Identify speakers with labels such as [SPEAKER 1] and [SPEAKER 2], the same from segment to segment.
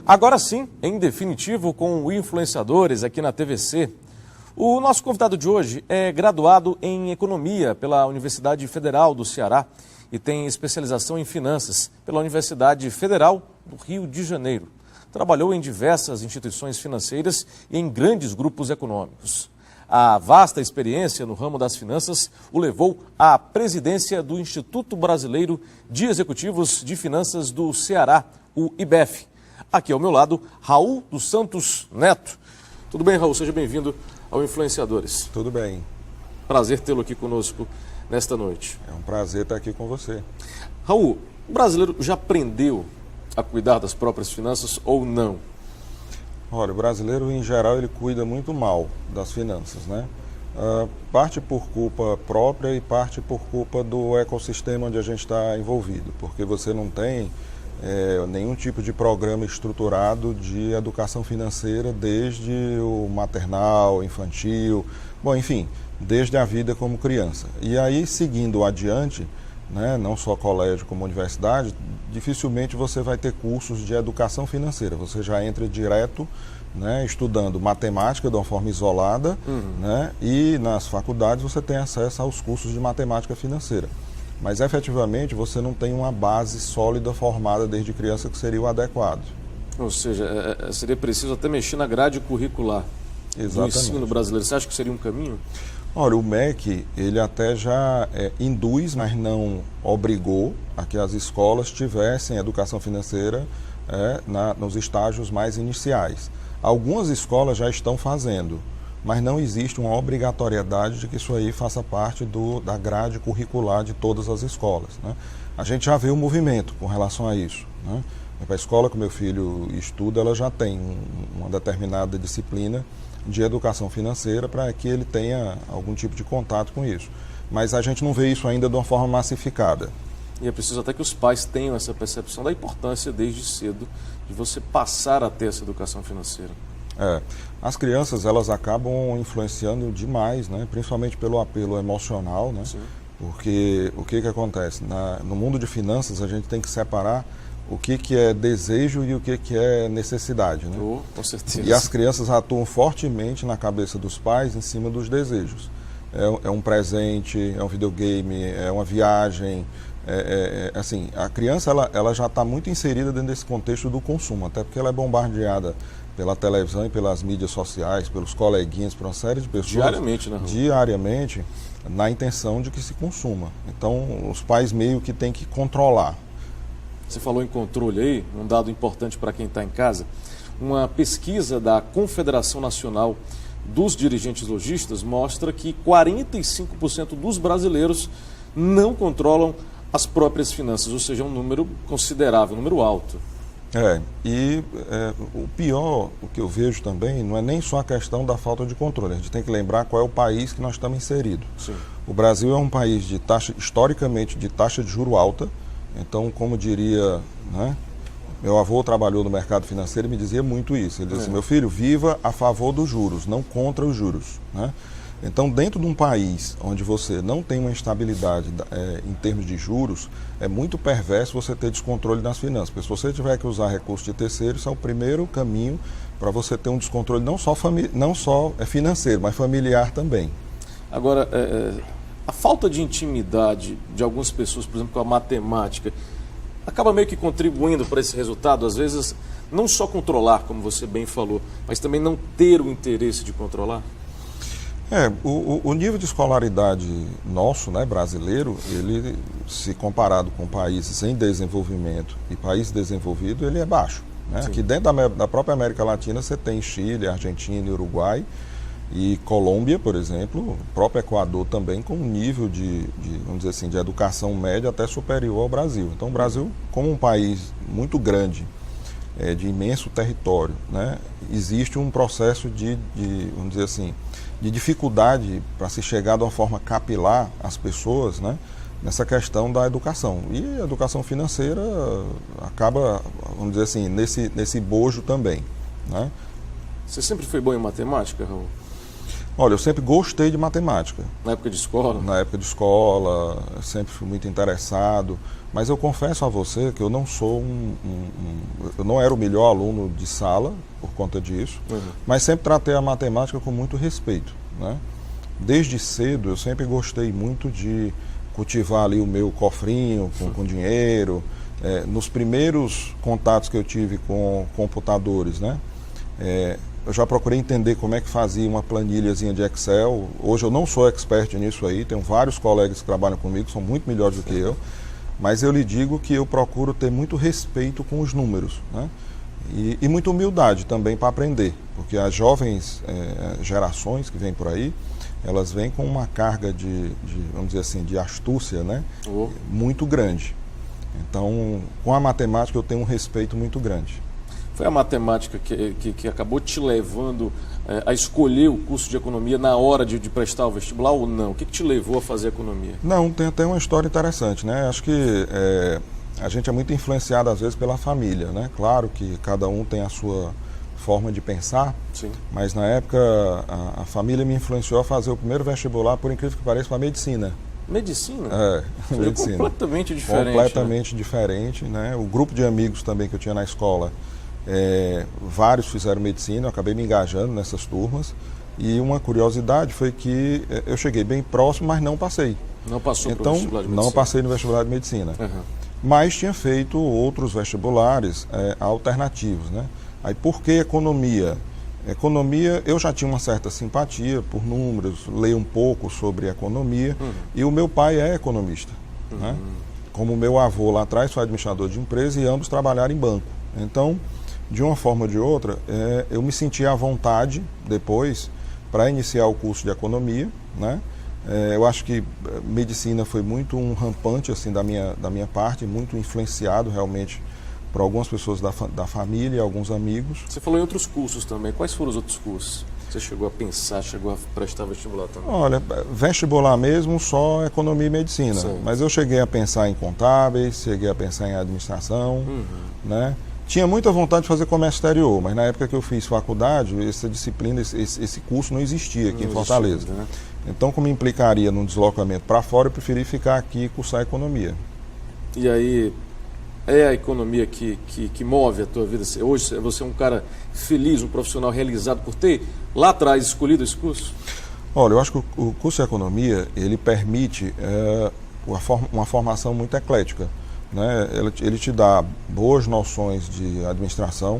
[SPEAKER 1] Agora sim, em definitivo, com o Influenciadores aqui na TVC. O nosso convidado de hoje é graduado em Economia pela Universidade Federal do Ceará e tem especialização em Finanças pela Universidade Federal do Rio de Janeiro. Trabalhou em diversas instituições financeiras e em grandes grupos econômicos. A vasta experiência no ramo das finanças o levou à presidência do Instituto Brasileiro de Executivos de Finanças do Ceará, o IBEF. Aqui ao meu lado, Raul dos Santos Neto. Tudo bem, Raul? Seja bem-vindo ao Influenciadores.
[SPEAKER 2] Tudo bem.
[SPEAKER 1] Prazer tê-lo aqui conosco nesta noite.
[SPEAKER 2] É um prazer estar aqui com você.
[SPEAKER 1] Raul, o brasileiro já aprendeu a cuidar das próprias finanças ou não?
[SPEAKER 2] Olha, o brasileiro, em geral, ele cuida muito mal das finanças, né? Parte por culpa própria e parte por culpa do ecossistema onde a gente está envolvido, porque você não tem nenhum tipo de programa estruturado de educação financeira desde o maternal, infantil, bom, enfim, desde a vida como criança. E aí, seguindo adiante, né, não só colégio como universidade, dificilmente você vai ter cursos de educação financeira. Você já entra direto, né, estudando matemática de uma forma isolada, né, e nas faculdades você tem acesso aos cursos de matemática financeira. Mas efetivamente você não tem uma base sólida formada desde criança que seria o adequado.
[SPEAKER 1] Ou seja, seria preciso até mexer na grade curricular do ensino brasileiro. Você acha que seria um caminho?
[SPEAKER 2] Olha, o MEC, ele até já induz, mas não obrigou a que as escolas tivessem educação financeira nos estágios mais iniciais. Algumas escolas já estão fazendo, mas não existe uma obrigatoriedade de que isso aí faça parte da grade curricular de todas as escolas, né? A gente já vê o movimento com relação a isso, né? A escola que meu filho estuda, ela já tem uma determinada disciplina de educação financeira para que ele tenha algum tipo de contato com isso. Mas a gente não vê isso ainda de uma forma massificada.
[SPEAKER 1] E é preciso até que os pais tenham essa percepção da importância desde cedo de você passar a ter essa educação financeira.
[SPEAKER 2] As crianças, elas acabam influenciando demais, né? Principalmente pelo apelo emocional, né?
[SPEAKER 1] Sim.
[SPEAKER 2] Porque o que acontece? No mundo de finanças, a gente tem que separar o que é desejo e o que é necessidade, né?
[SPEAKER 1] Com certeza.
[SPEAKER 2] E as crianças atuam fortemente na cabeça dos pais em cima dos desejos. É um presente, é um videogame, é uma viagem. Assim, a criança ela já está muito inserida dentro desse contexto do consumo, até porque ela é bombardeada pela televisão e pelas mídias sociais, pelos coleguinhas, por uma série de pessoas.
[SPEAKER 1] Diariamente, né?
[SPEAKER 2] Diariamente, na intenção de que se consuma. Então, os pais meio que têm que controlar.
[SPEAKER 1] Você falou em controle aí, um dado importante para quem está em casa. Uma pesquisa da Confederação Nacional dos Dirigentes Lojistas mostra que 45% dos brasileiros não controlam as próprias finanças, ou seja, um número considerável, um número alto.
[SPEAKER 2] O pior, o que eu vejo também, não é nem só a questão da falta de controle. A gente tem que lembrar qual é o país que nós estamos inseridos.
[SPEAKER 1] Sim.
[SPEAKER 2] O Brasil é um país historicamente de taxa de juro alta. Então, como diria, né, meu avô trabalhou no mercado financeiro e me dizia muito isso. Ele dizia assim, meu filho, viva a favor dos juros, não contra os juros, né? Então, dentro de um país onde você não tem uma estabilidade em termos de juros, é muito perverso você ter descontrole nas finanças. Porque se você tiver que usar recursos de terceiros, é o primeiro caminho para você ter um descontrole não só financeiro, mas familiar também.
[SPEAKER 1] Agora, a falta de intimidade de algumas pessoas, por exemplo, com a matemática, acaba meio que contribuindo para esse resultado. Às vezes, não só controlar, como você bem falou, mas também não ter o interesse de controlar.
[SPEAKER 2] O nível de escolaridade nosso, né, brasileiro, ele, se comparado com países em desenvolvimento e países desenvolvidos, ele é baixo, né? Aqui dentro da própria América Latina você tem Chile, Argentina, Uruguai e Colômbia, por exemplo, o próprio Equador também com um nível vamos dizer assim, de educação média até superior ao Brasil. Então o Brasil, como um país muito grande, de imenso território, né, existe um processo vamos dizer assim, de dificuldade para se chegar de uma forma capilar às pessoas, né, nessa questão da educação. E a educação financeira acaba, vamos dizer assim, nesse bojo também, né?
[SPEAKER 1] Você sempre foi bom em matemática, Raul?
[SPEAKER 2] Olha, eu sempre gostei de matemática.
[SPEAKER 1] Na época de escola?
[SPEAKER 2] Na época de escola, eu sempre fui muito interessado. Mas eu confesso a você que eu não sou eu não era o melhor aluno de sala por conta disso, mas sempre tratei a matemática com muito respeito, né? Desde cedo eu sempre gostei muito de cultivar ali o meu cofrinho com dinheiro. Nos primeiros contatos que eu tive com computadores, né? Eu já procurei entender como é que fazia uma planilhazinha de Excel. Hoje eu não sou expert nisso aí, tenho vários colegas que trabalham comigo, são muito melhores do que eu. Mas eu lhe digo que eu procuro ter muito respeito com os números, né? E muita humildade também para aprender, porque as jovens gerações que vêm por aí, elas vêm com uma carga vamos dizer assim, de astúcia, né? Muito grande. Então, com a matemática eu tenho um respeito muito grande.
[SPEAKER 1] Foi a matemática que acabou te levando a escolher o curso de economia na hora de prestar o vestibular ou não? O que te levou a fazer economia?
[SPEAKER 2] Não, tem até uma história interessante, né? Acho que a gente é muito influenciado às vezes pela família, né? Claro que cada um tem a sua forma de pensar,
[SPEAKER 1] sim,
[SPEAKER 2] mas na época a família me influenciou a fazer o primeiro vestibular, por incrível que pareça, para medicina.
[SPEAKER 1] Medicina?
[SPEAKER 2] Medicina.
[SPEAKER 1] Completamente diferente.
[SPEAKER 2] Completamente diferente, né? O grupo de amigos também que eu tinha na escola, vários fizeram medicina, eu acabei me engajando nessas turmas. E uma curiosidade foi que eu cheguei bem próximo, mas não passei.
[SPEAKER 1] Não passou para o vestibular de medicina?
[SPEAKER 2] Não passei no vestibular de medicina. Mas tinha feito outros vestibulares alternativos, né? Aí por que economia? Economia, eu já tinha uma certa simpatia por números, leio um pouco sobre economia, e o meu pai é economista, né? Como o meu avô lá atrás foi administrador de empresa e ambos trabalharam em banco. Então, de uma forma ou de outra, eu me senti à vontade depois para iniciar o curso de economia, né? Eu acho que medicina foi muito um rampante assim, da minha parte, muito influenciado realmente por algumas pessoas da família e alguns amigos.
[SPEAKER 1] Você falou em outros cursos também. Quais foram os outros cursos? Você chegou a pensar, chegou a prestar vestibular também?
[SPEAKER 2] Olha, vestibular mesmo, só economia e medicina.
[SPEAKER 1] Sim.
[SPEAKER 2] Mas eu cheguei a pensar em contábeis, cheguei a pensar em administração, né? Tinha muita vontade de fazer comércio exterior, mas na época que eu fiz faculdade, essa disciplina, esse curso não existia aqui em Fortaleza.
[SPEAKER 1] Né?
[SPEAKER 2] Então, como implicaria num deslocamento para fora, eu preferi ficar aqui e cursar economia.
[SPEAKER 1] E aí, é a economia que move a tua vida? Hoje você é um cara feliz, um profissional realizado por ter lá atrás escolhido esse curso?
[SPEAKER 2] Olha, eu acho que o curso de economia, ele permite uma formação muito eclética, né? Ele te dá boas noções de administração,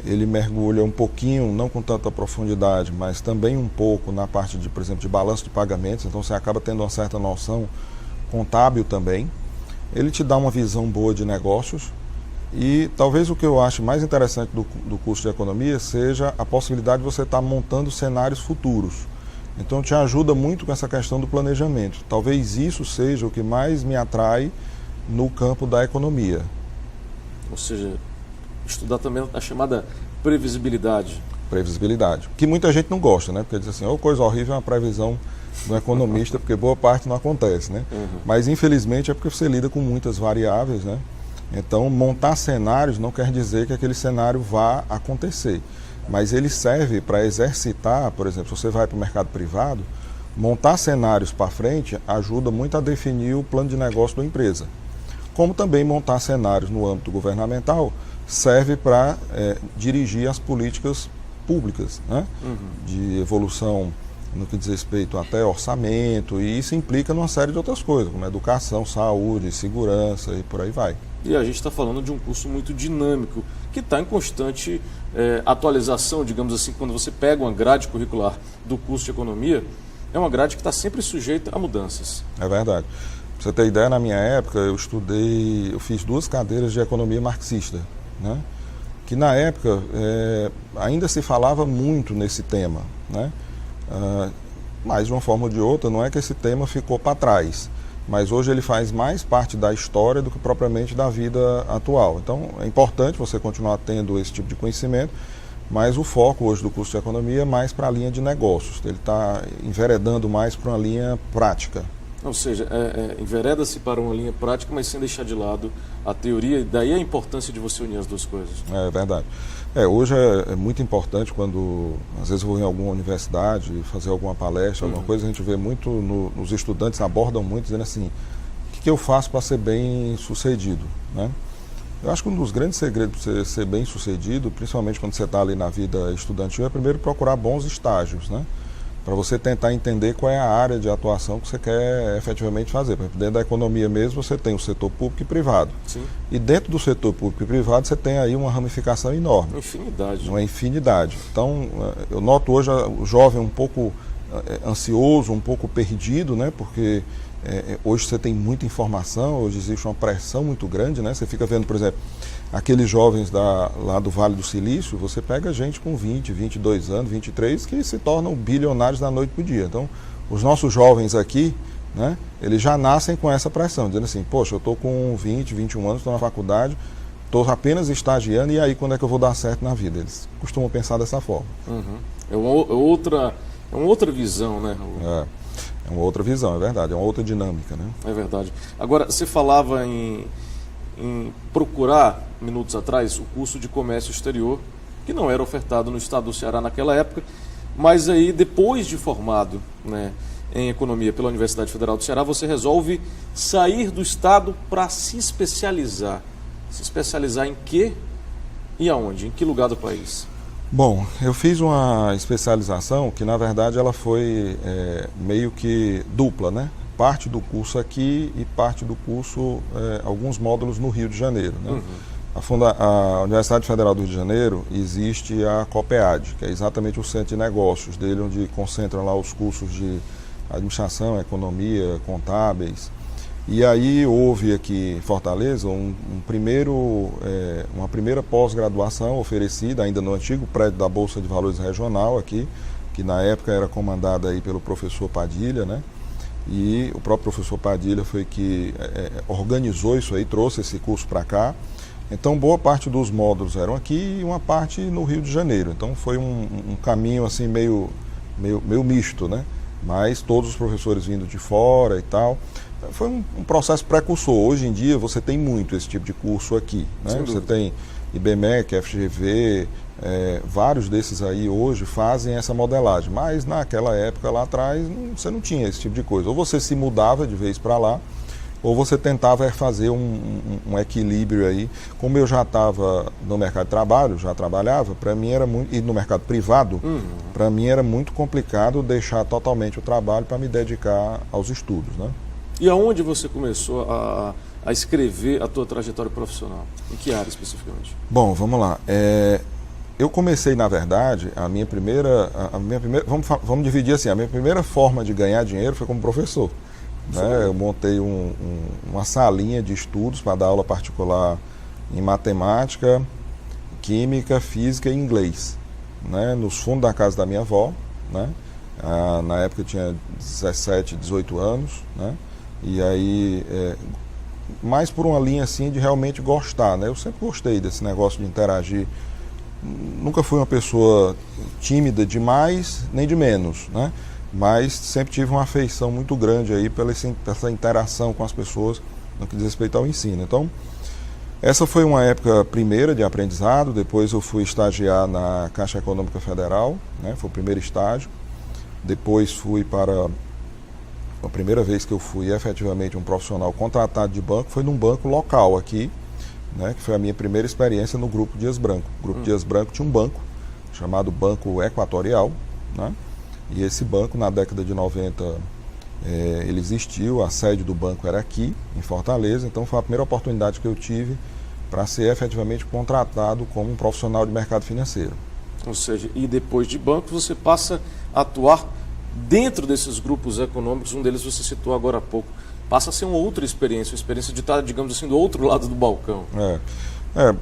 [SPEAKER 2] ele mergulha um pouquinho, não com tanta profundidade, mas também um pouco na parte de, por exemplo, de balanço de pagamentos, então você acaba tendo uma certa noção contábil também. Ele te dá uma visão boa de negócios e talvez o que eu acho mais interessante do curso de economia seja a possibilidade de você estar montando cenários futuros. Então te ajuda muito com essa questão do planejamento. Talvez isso seja o que mais me atrai no campo da economia.
[SPEAKER 1] Ou seja, estudar também a chamada previsibilidade.
[SPEAKER 2] Previsibilidade. Que muita gente não gosta, né? Porque diz assim, coisa horrível é uma previsão do economista, porque boa parte não acontece, né? Mas infelizmente é porque você lida com muitas variáveis, né? Então montar cenários não quer dizer que aquele cenário vá acontecer, mas ele serve para exercitar, por exemplo, se você vai para o mercado privado, montar cenários para frente ajuda muito a definir o plano de negócio da empresa. Como também montar cenários no âmbito governamental serve para dirigir as políticas públicas, né? De evolução no que diz respeito até orçamento, e isso implica numa série de outras coisas, como educação, saúde, segurança e por aí vai.
[SPEAKER 1] E a gente está falando de um curso muito dinâmico, que está em constante atualização, digamos assim. Quando você pega uma grade curricular do curso de economia, é uma grade que está sempre sujeita a mudanças.
[SPEAKER 2] É verdade. Pra você ter ideia, na minha época eu fiz 2 cadeiras de economia marxista, né? Que na época ainda se falava muito nesse tema, né? Mas de uma forma ou de outra, não é que esse tema ficou para trás, mas hoje ele faz mais parte da história do que propriamente da vida atual. Então é importante você continuar tendo esse tipo de conhecimento, mas o foco hoje do curso de economia é mais para a linha de negócios, ele está enveredando mais para uma linha prática.
[SPEAKER 1] Ou seja, envereda-se para uma linha prática, mas sem deixar de lado a teoria, e daí a importância de você unir as duas coisas.
[SPEAKER 2] É verdade. Hoje é muito importante quando, às vezes eu vou em alguma universidade fazer alguma palestra, alguma coisa, a gente vê muito, nos estudantes abordam muito dizendo assim, o que eu faço para ser bem sucedido, né? Eu acho que um dos grandes segredos para você ser bem sucedido, principalmente quando você está ali na vida estudantil, é primeiro procurar bons estágios, né? Para você tentar entender qual é a área de atuação que você quer efetivamente fazer. Por exemplo, dentro da economia mesmo, você tem o setor público e privado.
[SPEAKER 1] Sim.
[SPEAKER 2] E dentro do setor público e privado, você tem aí uma ramificação enorme.
[SPEAKER 1] Infinidade.
[SPEAKER 2] Uma infinidade. Então, eu noto hoje o jovem um pouco ansioso, um pouco perdido, né? Porque hoje você tem muita informação, hoje existe uma pressão muito grande, né? Você fica vendo, por exemplo, aqueles jovens lá do Vale do Silício, você pega gente com 20, 22 anos, 23, que se tornam bilionários da noite para o dia. Então, os nossos jovens aqui, né, eles já nascem com essa pressão, dizendo assim, poxa, eu estou com 20, 21 anos, estou na faculdade, estou apenas estagiando, e aí quando é que eu vou dar certo na vida? Eles costumam pensar dessa forma.
[SPEAKER 1] Uhum. É uma outra visão, né?
[SPEAKER 2] É uma outra visão, é verdade, é uma outra dinâmica, né?
[SPEAKER 1] É verdade. Agora, você falava em procurar, minutos atrás, o curso de comércio exterior, que não era ofertado no estado do Ceará naquela época, mas aí depois de formado, né, em economia pela Universidade Federal do Ceará, você resolve sair do estado para se especializar. Se especializar em quê e aonde? Em que lugar do país?
[SPEAKER 2] Bom, eu fiz uma especialização que na verdade ela foi meio que dupla, né? Parte do curso aqui e parte do curso, alguns módulos no Rio de Janeiro, né?
[SPEAKER 1] Uhum.
[SPEAKER 2] A Universidade Federal do Rio de Janeiro existe a COPEAD, que é exatamente o centro de negócios dele, onde concentram lá os cursos de administração, economia, contábeis. E aí houve aqui em Fortaleza uma primeira pós-graduação oferecida, ainda no antigo prédio da Bolsa de Valores Regional aqui, que na época era comandada aí pelo professor Padilha, né? E o próprio professor Padilha foi que organizou isso aí, trouxe esse curso para cá. Então, boa parte dos módulos eram aqui e uma parte no Rio de Janeiro. Então, foi um caminho assim meio misto, né? Mas todos os professores vindo de fora e tal. Foi um processo precursor. Hoje em dia, você tem muito esse tipo de curso aqui, né? Você tem IBMEC, FGV, vários desses aí hoje fazem essa modelagem. Mas naquela época, lá atrás, você não tinha esse tipo de coisa. Ou você se mudava de vez para lá, ou você tentava fazer um equilíbrio aí. Como eu já estava no mercado de trabalho, já trabalhava, para mim era muito, e no mercado privado, para mim era muito complicado deixar totalmente o trabalho para me dedicar aos estudos, né?
[SPEAKER 1] E aonde você começou a escrever a tua trajetória profissional? Em que área especificamente?
[SPEAKER 2] Bom, vamos lá. Eu comecei, na verdade, a minha primeira vamos dividir assim, a minha primeira forma de ganhar dinheiro foi como professor. Né? Eu montei uma salinha de estudos para dar aula particular em matemática, química, física e inglês, né? Nos fundos da casa da minha avó, né? Na época eu tinha 17, 18 anos, né? E aí, mais por uma linha assim de realmente gostar, né? Eu sempre gostei desse negócio de interagir. Nunca fui uma pessoa tímida demais, nem de menos, né? Mas sempre tive uma afeição muito grande aí pela essa interação com as pessoas no que diz respeito ao ensino. Então, essa foi uma época primeira de aprendizado. Depois eu fui estagiar na Caixa Econômica Federal, né? Foi o primeiro estágio. Depois fui para... A primeira vez que eu fui efetivamente um profissional contratado de banco foi num banco local aqui, né? Que foi a minha primeira experiência no Grupo Dias Branco. O Grupo Dias Branco tinha um banco chamado Banco Equatorial, né? E esse banco, na década de 90, ele existiu, a sede do banco era aqui, em Fortaleza, então foi a primeira oportunidade que eu tive para ser efetivamente contratado como um profissional de mercado financeiro.
[SPEAKER 1] Ou seja, e depois de banco você passa a atuar dentro desses grupos econômicos, um deles você citou agora há pouco. Passa a ser uma outra experiência, uma experiência de estar, digamos assim, do outro lado do balcão.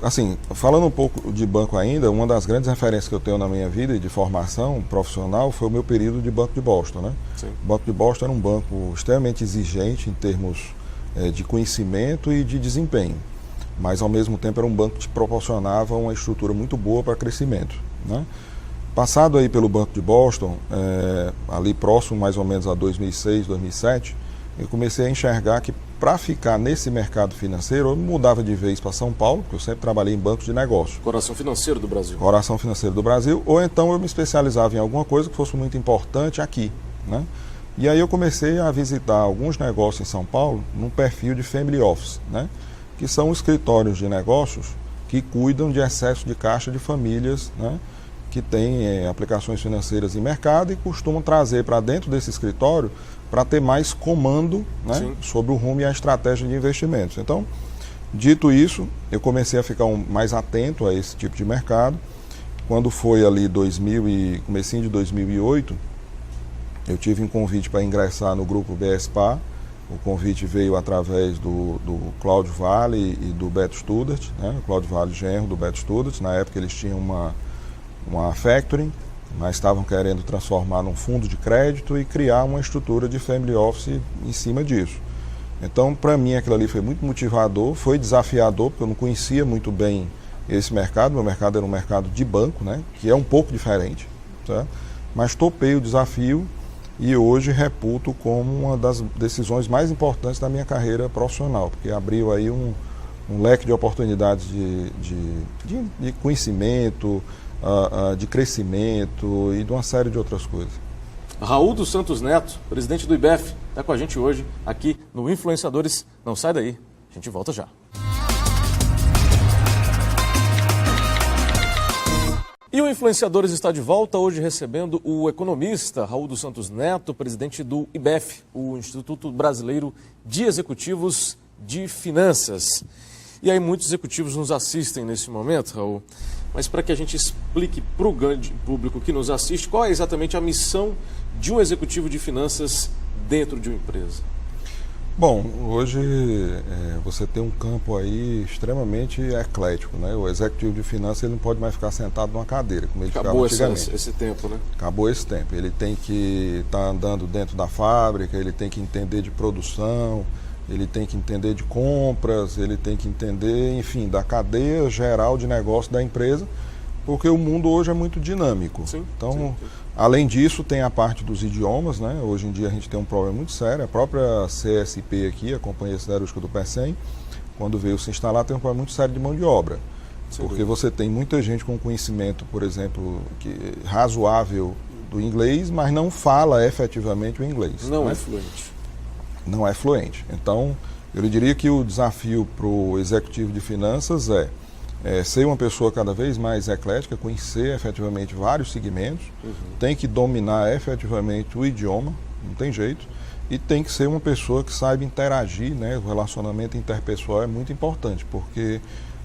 [SPEAKER 2] Assim, falando um pouco de banco ainda, uma das grandes referências que eu tenho na minha vida e de formação profissional foi o meu período de Banco de Boston, né?
[SPEAKER 1] Sim.
[SPEAKER 2] O Banco de Boston era um banco extremamente exigente em termos de conhecimento e de desempenho, mas ao mesmo tempo era um banco que te proporcionava uma estrutura muito boa para crescimento, né? Passado aí pelo Banco de Boston, ali próximo mais ou menos a 2006, 2007, eu comecei a enxergar que para ficar nesse mercado financeiro, eu mudava de vez para São Paulo, porque eu sempre trabalhei em bancos de negócio.
[SPEAKER 1] Coração financeiro do Brasil.
[SPEAKER 2] Coração financeiro do Brasil, ou então eu me especializava em alguma coisa que fosse muito importante aqui, né? E aí eu comecei a visitar alguns negócios em São Paulo num perfil de family office, né? Que são escritórios de negócios que cuidam de excesso de caixa de famílias, né? Que têm aplicações financeiras em mercado e costumam trazer para dentro desse escritório para ter mais comando, né, sobre o rumo e a estratégia de investimentos. Então, dito isso, eu comecei a ficar mais atento a esse tipo de mercado. Quando foi ali comecinho de 2008, eu tive um convite para ingressar no grupo BSPA. O convite veio através do Cláudio Vale e do Beto Studart, né? O Cláudio Vale, genro do Beto Studart. Na época eles tinham uma factoring, mas estavam querendo transformar num fundo de crédito e criar uma estrutura de family office em cima disso. Então, para mim, aquilo ali foi muito motivador, foi desafiador, porque eu não conhecia muito bem esse mercado. Meu mercado era um mercado de banco, né, que é um pouco diferente, certo? Mas topei o desafio e hoje reputo como uma das decisões mais importantes da minha carreira profissional, porque abriu aí um leque de oportunidades de conhecimento, de crescimento e de uma série de outras coisas.
[SPEAKER 1] Raul dos Santos Neto, presidente do IBEF, está com a gente hoje aqui no Influenciadores. Não sai daí, a gente volta já. E o Influenciadores está de volta, hoje recebendo o economista Raul dos Santos Neto, presidente do IBEF, o Instituto Brasileiro de Executivos de Finanças. E aí muitos executivos nos assistem nesse momento, Raul, mas para que a gente explique para o grande público que nos assiste, qual é exatamente a missão de um executivo de finanças dentro de uma empresa?
[SPEAKER 2] Bom, hoje você tem um campo aí extremamente eclético, né? O executivo de finanças ele não pode mais ficar sentado numa cadeira, como ele ficava antigamente. Acabou
[SPEAKER 1] esse tempo, né?
[SPEAKER 2] Acabou esse tempo. Ele tem que estar andando dentro da fábrica, ele tem que entender de produção, ele tem que entender de compras, ele tem que entender, enfim, da cadeia geral de negócio da empresa, porque o mundo hoje é muito dinâmico. Então, além disso, tem a parte dos idiomas, né? Hoje em dia a gente tem um problema muito sério. A própria CSP aqui, a Companhia Siderúrgica do PECEM, quando veio se instalar, tem um problema muito sério de mão de obra. Porque você tem muita gente com conhecimento, por exemplo, razoável do inglês, mas não fala efetivamente o inglês.
[SPEAKER 1] Não é fluente.
[SPEAKER 2] Não é fluente. Então, eu diria que o desafio para o executivo de finanças é ser uma pessoa cada vez mais eclética, conhecer efetivamente vários segmentos, tem que dominar efetivamente o idioma, não tem jeito, e tem que ser uma pessoa que saiba interagir, né? O relacionamento interpessoal é muito importante, porque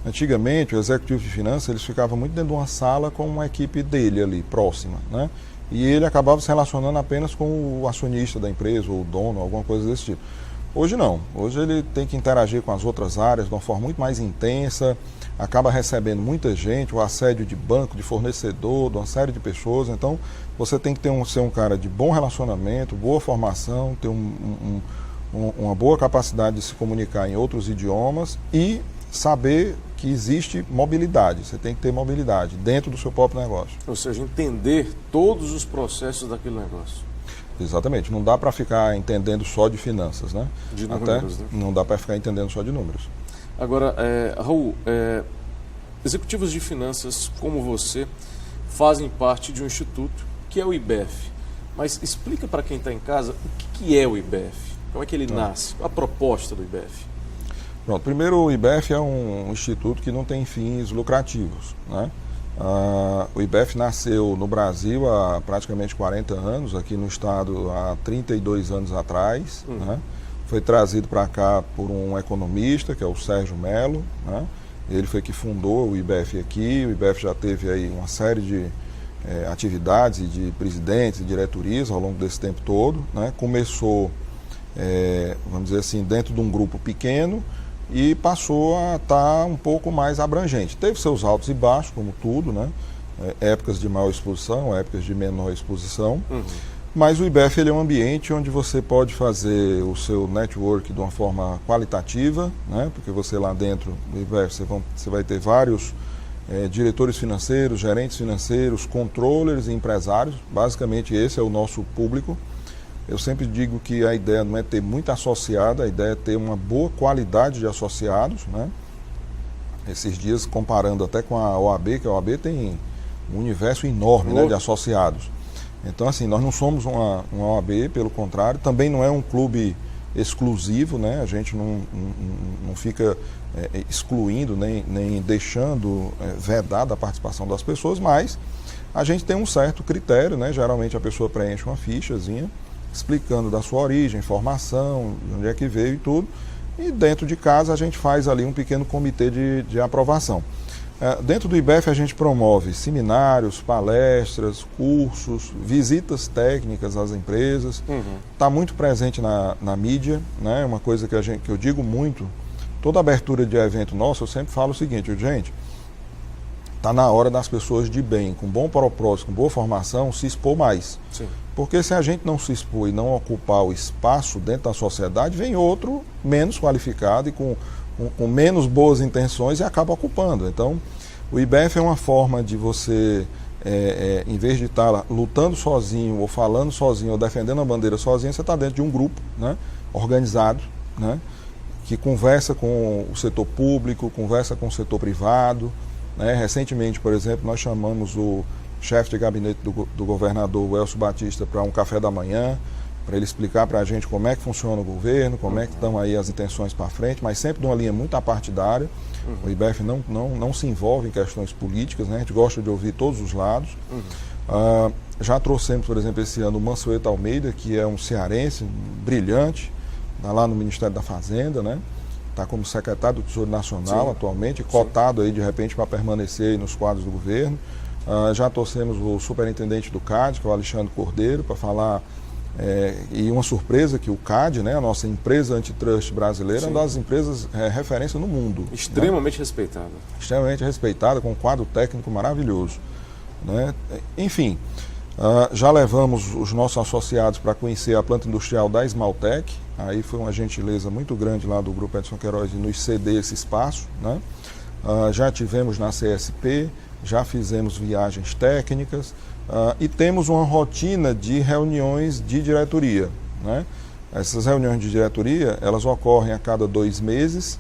[SPEAKER 2] antigamente o executivo de finanças eles ficavam muito dentro de uma sala com uma equipe dele ali, próxima, né? E ele acabava se relacionando apenas com o acionista da empresa, ou o dono, alguma coisa desse tipo. Hoje não, hoje ele tem que interagir com as outras áreas de uma forma muito mais intensa, acaba recebendo muita gente, o assédio de banco, de fornecedor, de uma série de pessoas. Então, você tem que ser um cara de bom relacionamento, boa formação, ter uma boa capacidade de se comunicar em outros idiomas e saber que existe mobilidade. Você tem que ter mobilidade dentro do seu próprio negócio.
[SPEAKER 1] Ou seja, entender todos os processos daquele negócio.
[SPEAKER 2] Exatamente. Não dá para ficar entendendo só de finanças, né?
[SPEAKER 1] De números, né?
[SPEAKER 2] Não dá para ficar entendendo só de números.
[SPEAKER 1] Agora, Raul, executivos de finanças como você fazem parte de um instituto que é o IBEF. Mas explica para quem está em casa o que é o IBEF, como é que ele nasce, a proposta do IBEF.
[SPEAKER 2] Pronto, primeiro o IBEF é um instituto que não tem fins lucrativos, né? O IBEF nasceu no Brasil há praticamente 40 anos, aqui no estado há 32 anos atrás, né? Foi trazido para cá por um economista, que é o Sérgio Mello, né? Ele foi que fundou o IBEF aqui. O IBEF já teve aí uma série de atividades e de presidentes e diretorias ao longo desse tempo todo, né? Começou, vamos dizer assim, dentro de um grupo pequeno e passou a estar um pouco mais abrangente. Teve seus altos e baixos, como tudo, né? Épocas de maior exposição, épocas de menor exposição. Mas o IBEF ele é um ambiente onde você pode fazer o seu network de uma forma qualitativa, né? Porque você lá dentro do IBEF você vai ter vários diretores financeiros, gerentes financeiros, controllers e empresários. Basicamente esse é o nosso público. Eu sempre digo que a ideia não é ter muito associado, a ideia é ter uma boa qualidade de associados, né? Esses dias, comparando até com a OAB, que a OAB tem um universo enorme, né, de associados. Então, assim, nós não somos uma OAB, pelo contrário, também não é um clube exclusivo, né? A gente não fica excluindo, nem deixando vedada a participação das pessoas, mas a gente tem um certo critério, né? Geralmente a pessoa preenche uma fichazinha, explicando da sua origem, formação, de onde é que veio e tudo. E dentro de casa a gente faz ali um pequeno comitê de aprovação. Dentro do IBEF a gente promove seminários, palestras, cursos, visitas técnicas às empresas. Está muito presente na mídia, né? Uma coisa que eu digo muito, toda abertura de evento nosso, eu sempre falo o seguinte, gente, está na hora das pessoas de bem, com bom propósito, com boa formação, se expor mais. Sim. Porque se a gente não se expor e não ocupar o espaço dentro da sociedade, vem outro menos qualificado e com menos boas intenções e acaba ocupando. Então, o IBEF é uma forma de você, em vez de estar lutando sozinho, ou falando sozinho, ou defendendo a bandeira sozinho, você está dentro de um grupo, né, organizado, né, que conversa com o setor público, conversa com o setor privado. Né. Recentemente, por exemplo, nós chamamos o chefe de gabinete do governador, o Elcio Batista, para um café da manhã, para ele explicar para a gente como é que funciona o governo, como é que estão aí as intenções para frente, mas sempre de uma linha muito apartidária. O IBEF não se envolve em questões políticas, né? A gente gosta de ouvir todos os lados. Já trouxemos, por exemplo, esse ano o Mansueto Almeida, que é um cearense brilhante, está lá no Ministério da Fazenda, né? Está como secretário do Tesouro Nacional atualmente, cotado aí de repente para permanecer aí nos quadros do governo. Já trouxemos o superintendente do CAD, que é o Alexandre Cordeiro, para falar, e uma surpresa que o CAD, né, a nossa empresa antitrust brasileira, é uma das empresas referência no mundo.
[SPEAKER 1] Extremamente, né? Respeitada.
[SPEAKER 2] Extremamente respeitada, com um quadro técnico maravilhoso. Né? Enfim, já levamos os nossos associados para conhecer a planta industrial da Esmaltec, aí foi uma gentileza muito grande lá do Grupo Edson Queiroz de nos ceder esse espaço. Né? Já tivemos na CSP, já fizemos viagens técnicas e temos uma rotina de reuniões de diretoria. Né? Essas reuniões de diretoria, elas ocorrem a cada 2 meses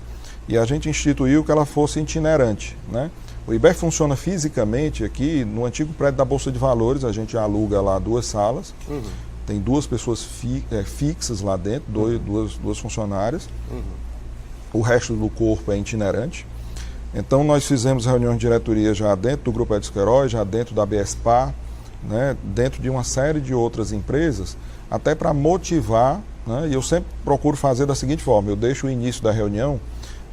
[SPEAKER 2] e a gente instituiu que ela fosse itinerante. Né? O IBEF funciona fisicamente aqui no antigo prédio da Bolsa de Valores, a gente aluga lá 2 salas, tem 2 pessoas fixas lá dentro, duas funcionárias, o resto do corpo é itinerante. Então, nós fizemos reuniões de diretoria já dentro do Grupo Edson Queiroz, já dentro da BSPA, né, dentro de uma série de outras empresas, até para motivar, né, e eu sempre procuro fazer da seguinte forma, eu deixo o início da reunião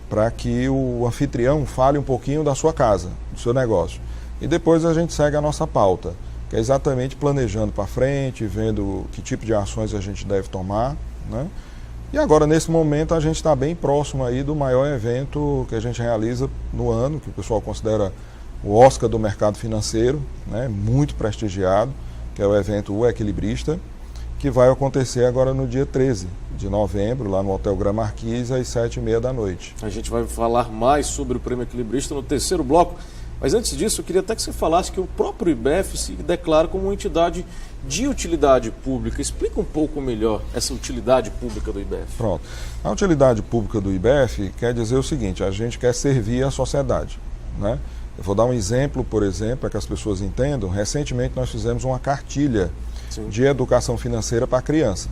[SPEAKER 2] para que o anfitrião fale um pouquinho da sua casa, do seu negócio. E depois a gente segue a nossa pauta, que é exatamente planejando para frente, vendo que tipo de ações a gente deve tomar, né? E agora, nesse momento, a gente está bem próximo aí do maior evento que a gente realiza no ano, que o pessoal considera o Oscar do mercado financeiro, né, muito prestigiado, que é o evento O Equilibrista, que vai acontecer agora no dia 13 de novembro, lá no Hotel Gran Marquis, às 7h30 da noite.
[SPEAKER 1] A gente vai falar mais sobre o Prêmio Equilibrista no terceiro bloco, mas antes disso, eu queria até que você falasse que o próprio IBEF se declara como uma entidade de utilidade pública. Explica um pouco melhor essa utilidade pública do IBEF.
[SPEAKER 2] Pronto. A utilidade pública do IBEF quer dizer o seguinte, a gente quer servir a sociedade. Né? Eu vou dar um exemplo, por exemplo, para que as pessoas entendam. Recentemente nós fizemos uma cartilha de educação financeira para a criança.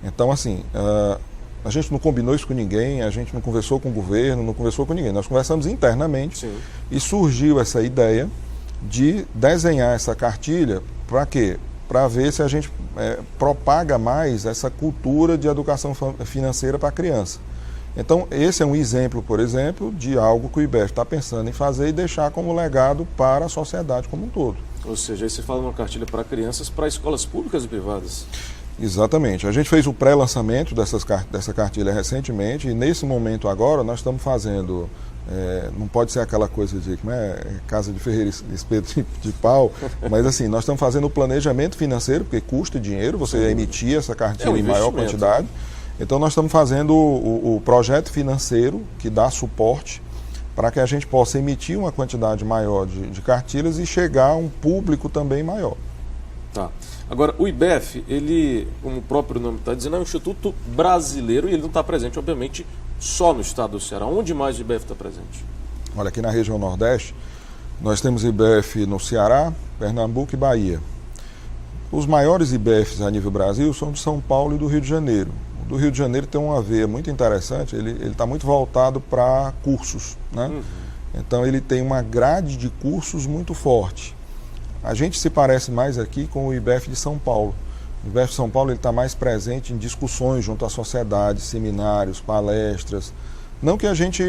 [SPEAKER 2] Então, assim, a gente não combinou isso com ninguém, a gente não conversou com o governo, não conversou com ninguém. Nós conversamos internamente e surgiu essa ideia de desenhar essa cartilha para quê? Para ver se a gente propaga mais essa cultura de educação financeira para a criança. Então, esse é um exemplo, por exemplo, de algo que o IBEF está pensando em fazer e deixar como legado para a sociedade como um todo.
[SPEAKER 1] Ou seja, aí você fala uma cartilha para crianças, para escolas públicas e privadas.
[SPEAKER 2] Exatamente. A gente fez o pré-lançamento dessa cartilha recentemente e nesse momento agora nós estamos fazendo, não pode ser aquela coisa de casa de ferreiro espeto de pau, mas assim, nós estamos fazendo o planejamento financeiro, porque custa dinheiro você emitir essa cartilha em maior quantidade. Então nós estamos fazendo o projeto financeiro que dá suporte para que a gente possa emitir uma quantidade maior de cartilhas e chegar a um público também maior.
[SPEAKER 1] Tá. Agora, o IBEF, ele, como o próprio nome está dizendo, é um instituto brasileiro e ele não está presente, obviamente, só no estado do Ceará. Onde mais o IBEF está presente?
[SPEAKER 2] Olha, aqui na região Nordeste, nós temos IBEF no Ceará, Pernambuco e Bahia. Os maiores IBEFs a nível Brasil são de São Paulo e do Rio de Janeiro. O do Rio de Janeiro tem uma veia muito interessante, ele está muito voltado para cursos, né? Então ele tem uma grade de cursos muito forte. A gente se parece mais aqui com o IBEF de São Paulo. O IBEF de São Paulo está mais presente em discussões junto à sociedade, seminários, palestras. Não que a gente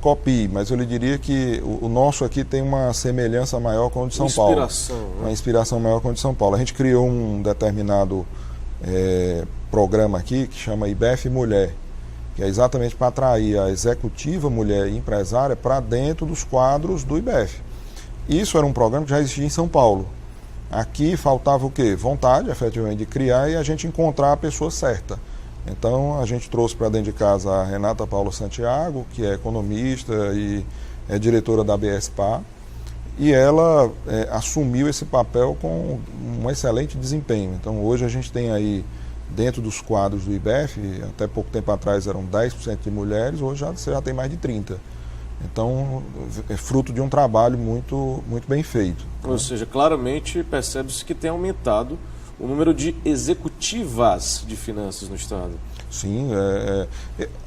[SPEAKER 2] copie, mas eu lhe diria que o nosso aqui tem uma semelhança maior com o de São Paulo. Uma inspiração maior com o de São Paulo. A gente criou um determinado programa aqui que chama IBEF Mulher, que é exatamente para atrair a executiva mulher e empresária para dentro dos quadros do IBEF. Isso era um programa que já existia em São Paulo. Aqui faltava o quê? Vontade, efetivamente, de criar e a gente encontrar a pessoa certa. Então, a gente trouxe para dentro de casa a Renata Paula Santiago, que é economista e é diretora da BSPA, e ela assumiu esse papel com um excelente desempenho. Então, hoje a gente tem aí, dentro dos quadros do IBEF, até pouco tempo atrás eram 10% de mulheres, hoje você já tem mais de 30%. Então, é fruto de um trabalho muito, muito bem feito.
[SPEAKER 1] Ou seja, claramente percebe-se que tem aumentado o número de executivas de finanças no Estado.
[SPEAKER 2] Sim,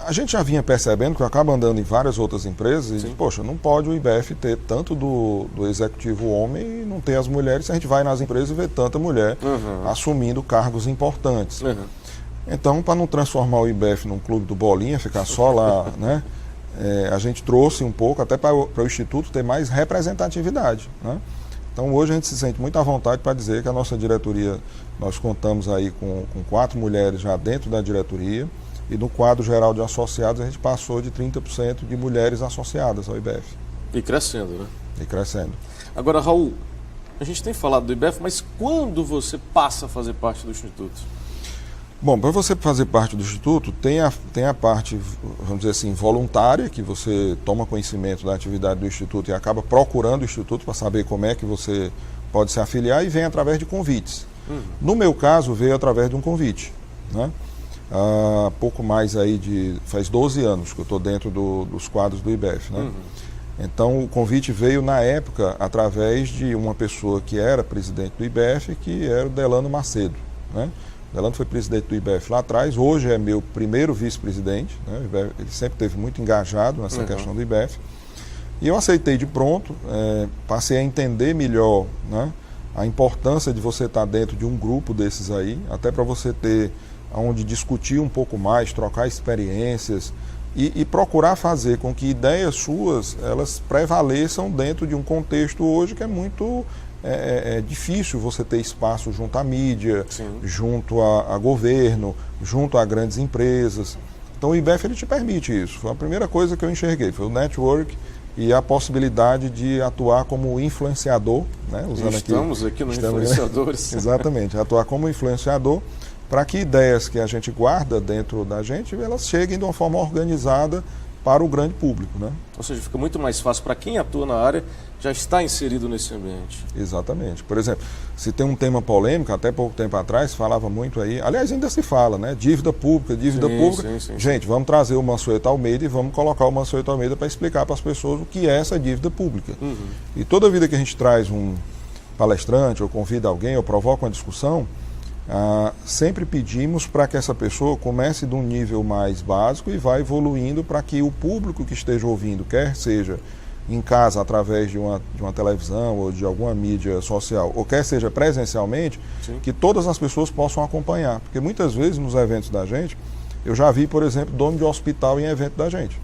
[SPEAKER 2] a gente já vinha percebendo que eu acabo andando em várias outras empresas e diz, poxa, não pode o IBEF ter tanto do executivo homem e não ter as mulheres, se a gente vai nas empresas e vê tanta mulher assumindo cargos importantes. Então, para não transformar o IBEF num clube do bolinha, ficar só lá, né, a gente trouxe um pouco até para o Instituto ter mais representatividade, né? Então hoje a gente se sente muito à vontade para dizer que a nossa diretoria, nós contamos aí com 4 mulheres já dentro da diretoria e no quadro geral de associados a gente passou de 30% de mulheres associadas ao IBEF.
[SPEAKER 1] E crescendo, né?
[SPEAKER 2] E crescendo.
[SPEAKER 1] Agora, Raul, a gente tem falado do IBEF, mas quando você passa a fazer parte do Instituto?
[SPEAKER 2] Bom, para você fazer parte do Instituto, tem a parte, vamos dizer assim, voluntária, que você toma conhecimento da atividade do Instituto e acaba procurando o Instituto para saber como é que você pode se afiliar e vem através de convites. No meu caso, veio através de um convite, né? Pouco mais aí faz 12 anos que eu estou dentro dos quadros do IBEF, né? Então o convite veio na época através de uma pessoa que era presidente do IBEF, que era o Delano Macedo, né? Delano foi presidente do IBEF lá atrás, hoje é meu primeiro vice-presidente, né? Ele sempre esteve muito engajado nessa questão do IBEF. E eu aceitei de pronto, passei a entender melhor, né, a importância de você estar dentro de um grupo desses aí, até para você ter onde discutir um pouco mais, trocar experiências e procurar fazer com que ideias suas elas prevaleçam dentro de um contexto hoje que é muito... É difícil você ter espaço junto à mídia, junto a governo, junto a grandes empresas. Então o IBEF ele te permite isso. Foi a primeira coisa que eu enxerguei, foi o network e a possibilidade de atuar como influenciador, né? Usando
[SPEAKER 1] estamos aqui no Influenciadores.
[SPEAKER 2] Exatamente, atuar como influenciador para que ideias que a gente guarda dentro da gente, elas cheguem de uma forma organizada para o grande público, né?
[SPEAKER 1] Ou seja, fica muito mais fácil para quem atua na área já está inserido nesse ambiente.
[SPEAKER 2] Exatamente. Por exemplo, se tem um tema polêmico, até pouco tempo atrás, falava muito aí, aliás, ainda se fala, né? Dívida pública.
[SPEAKER 1] Sim.
[SPEAKER 2] Gente, vamos trazer o Mansueto Almeida e vamos colocar o Mansueto Almeida para explicar para as pessoas o que é essa dívida pública. E toda vida que a gente traz um palestrante, ou convida alguém, ou provoca uma discussão, sempre pedimos para que essa pessoa comece de um nível mais básico e vá evoluindo para que o público que esteja ouvindo, quer seja em casa através de uma televisão ou de alguma mídia social, ou quer seja presencialmente, que todas as pessoas possam acompanhar. Porque muitas vezes nos eventos da gente, eu já vi, por exemplo, dono de hospital em evento da gente.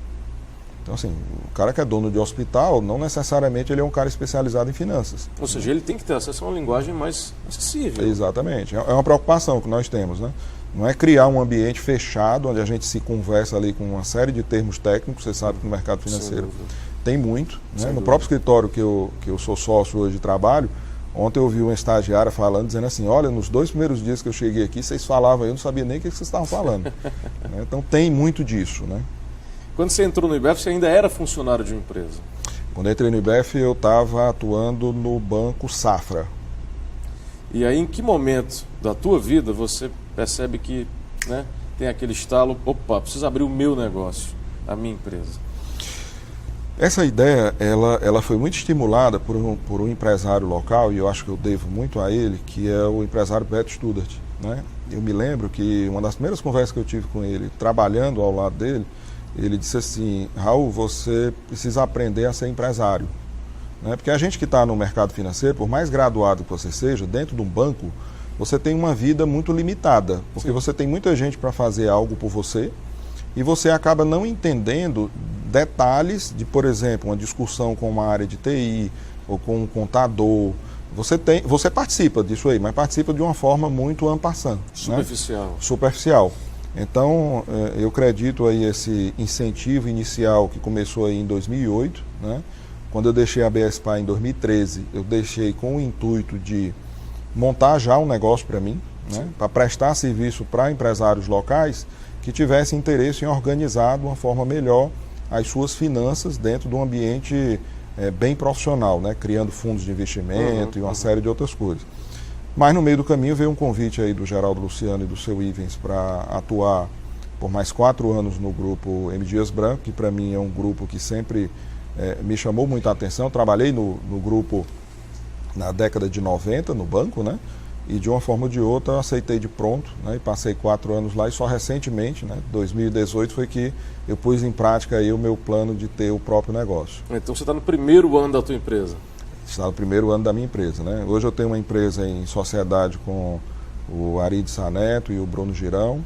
[SPEAKER 2] Então, assim, o cara que é dono de hospital, não necessariamente ele é um cara especializado em finanças.
[SPEAKER 1] Ou seja, ele tem que ter acesso a uma linguagem mais acessível.
[SPEAKER 2] Exatamente. É uma preocupação que nós temos, né? Não é criar um ambiente fechado, onde a gente se conversa ali com uma série de termos técnicos, você sabe que no mercado financeiro tem muito, né? No próprio escritório que eu sou sócio hoje de trabalho, ontem eu ouvi uma estagiária falando, dizendo assim, olha, nos 2 primeiros dias que eu cheguei aqui, vocês falavam, eu não sabia nem o que vocês estavam falando. Então tem muito disso, né?
[SPEAKER 1] Quando você entrou no IBEF, você ainda era funcionário de uma empresa?
[SPEAKER 2] Quando eu entrei no IBEF, eu estava atuando no Banco Safra.
[SPEAKER 1] E aí, em que momento da tua vida você percebe que, né, tem aquele estalo, opa, preciso abrir o meu negócio, a minha empresa?
[SPEAKER 2] Essa ideia, ela foi muito estimulada por um empresário local, e eu acho que eu devo muito a ele, que é o empresário Beto Studart, né? Eu me lembro que uma das primeiras conversas que eu tive com ele, trabalhando ao lado dele, ele disse assim: Raul, você precisa aprender a ser empresário, né? Porque a gente que está no mercado financeiro, por mais graduado que você seja, dentro de um banco, você tem uma vida muito limitada, porque você tem muita gente para fazer algo por você, e você acaba não entendendo detalhes de, por exemplo, uma discussão com uma área de TI ou com um contador. Você participa disso aí, mas participa de uma forma muito en passant,
[SPEAKER 1] superficial.
[SPEAKER 2] Né? Superficial. Então, eu acredito aí esse incentivo inicial que começou aí em 2008, né? Quando eu deixei a BSPA em 2013, eu deixei com o intuito de montar já um negócio para mim, né? Para prestar serviço para empresários locais que tivessem interesse em organizar de uma forma melhor as suas finanças dentro de um ambiente bem profissional, né? Criando fundos de investimento e uma série de outras coisas. Mas no meio do caminho veio um convite aí do Geraldo Luciano e do seu Ivens para atuar por mais 4 anos no grupo M. Dias Branco, que para mim é um grupo que sempre me chamou muita atenção. Eu trabalhei no grupo na década de 90, no banco, né? E de uma forma ou de outra eu aceitei de pronto, né? E passei 4 anos lá, e só recentemente, né, 2018, foi que eu pus em prática aí o meu plano de ter o próprio negócio.
[SPEAKER 1] Então você está no primeiro ano da tua empresa?
[SPEAKER 2] Está no primeiro ano da minha empresa, né? Hoje eu tenho uma empresa em sociedade com o Aride Saneto e o Bruno Girão.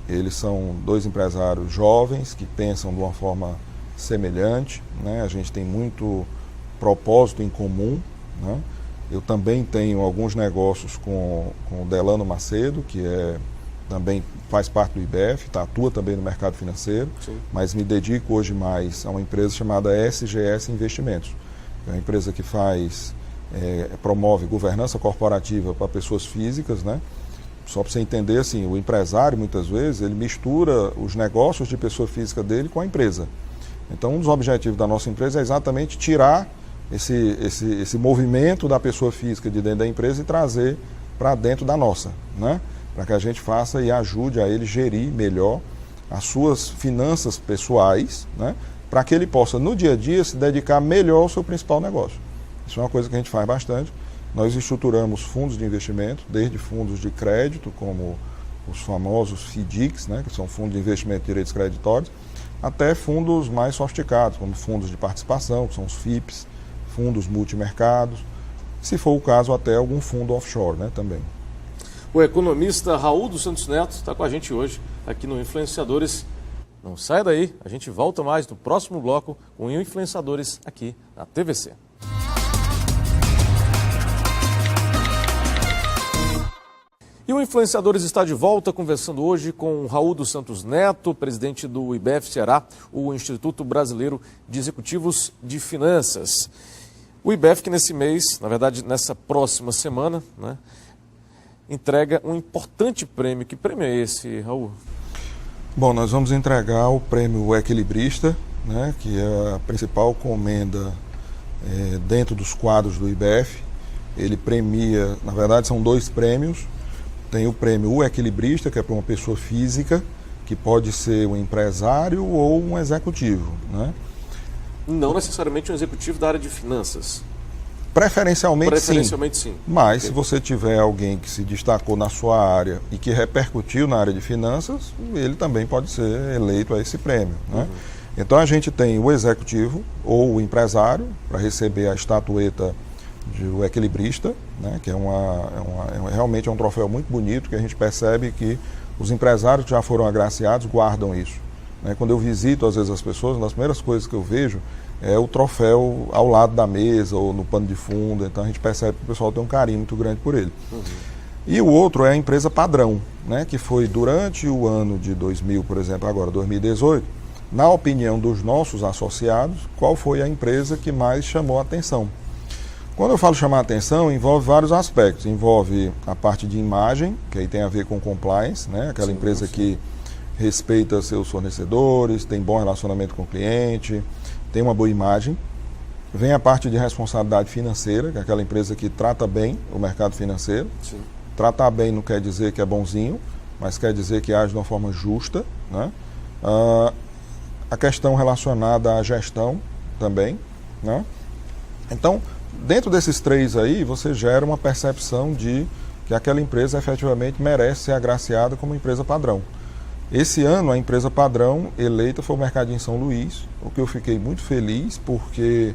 [SPEAKER 2] Eles são 2 empresários jovens que pensam de uma forma semelhante, né? A gente tem muito propósito em comum, né? Eu também tenho alguns negócios com o Delano Macedo, que também faz parte do IBF, atua também no mercado financeiro. Sim. Mas me dedico hoje mais a uma empresa chamada SGS Investimentos. É uma empresa que promove governança corporativa para pessoas físicas, né? Só para você entender, assim, o empresário, muitas vezes, ele mistura os negócios de pessoa física dele com a empresa. Então, um dos objetivos da nossa empresa é exatamente tirar esse movimento da pessoa física de dentro da empresa e trazer para dentro da nossa, né? Para que a gente faça e ajude a ele gerir melhor as suas finanças pessoais, né? Para que ele possa, no dia a dia, se dedicar melhor ao seu principal negócio. Isso é uma coisa que a gente faz bastante. Nós estruturamos fundos de investimento, desde fundos de crédito, como os famosos FDICs, né? Que são fundos de investimento de direitos creditórios, até fundos mais sofisticados, como fundos de participação, que são os FIPs, fundos multimercados, se for o caso até algum fundo offshore, né, também.
[SPEAKER 1] O economista Raul dos Santos Neto está com a gente hoje aqui no Influenciadores. Não sai daí, a gente volta mais no próximo bloco com Influenciadores aqui na TVC. E o Influenciadores está de volta, conversando hoje com Raul dos Santos Neto, presidente do IBF Ceará, o Instituto Brasileiro de Executivos de Finanças. O IBF que nesse mês, na verdade nessa próxima semana, né, entrega um importante prêmio. Que prêmio é esse, Raul?
[SPEAKER 2] Bom, nós vamos entregar o prêmio Equilibrista, né, que é a principal comenda dentro dos quadros do IBF. Ele premia, na verdade são 2 prêmios. Tem o prêmio Equilibrista, que é para uma pessoa física, que pode ser um empresário ou um executivo, né?
[SPEAKER 1] Não necessariamente um executivo da área de finanças.
[SPEAKER 2] Preferencialmente
[SPEAKER 1] sim.
[SPEAKER 2] Mas se você tiver alguém que se destacou na sua área e que repercutiu na área de finanças, ele também pode ser eleito a esse prêmio, né? Então a gente tem o executivo ou o empresário para receber a estatueta do Equilibrista, né, que realmente é um troféu muito bonito, que a gente percebe que os empresários que já foram agraciados guardam isso, né? Quando eu visito às vezes as pessoas, uma das primeiras coisas que eu vejo é o troféu ao lado da mesa ou no pano de fundo. Então a gente percebe que o pessoal tem um carinho muito grande por ele. E o outro é a empresa padrão, né, que foi durante o ano de 2000, por exemplo, agora 2018, na opinião dos nossos associados, qual foi a empresa que mais chamou a atenção. Quando eu falo chamar a atenção, envolve vários aspectos. Envolve a parte de imagem, que aí tem a ver com compliance, né? Aquela empresa que respeita seus fornecedores, tem bom relacionamento com o cliente, tem uma boa imagem. Vem a parte de responsabilidade financeira, que é aquela empresa que trata bem o mercado financeiro.
[SPEAKER 1] Sim.
[SPEAKER 2] Tratar bem não quer dizer que é bonzinho, mas quer dizer que age de uma forma justa, né? A questão relacionada à gestão também, né? Então, dentro desses três aí, você gera uma percepção de que aquela empresa efetivamente merece ser agraciada como empresa padrão. Esse ano, a empresa padrão eleita foi o Mercadinho São Luís, o que eu fiquei muito feliz, porque,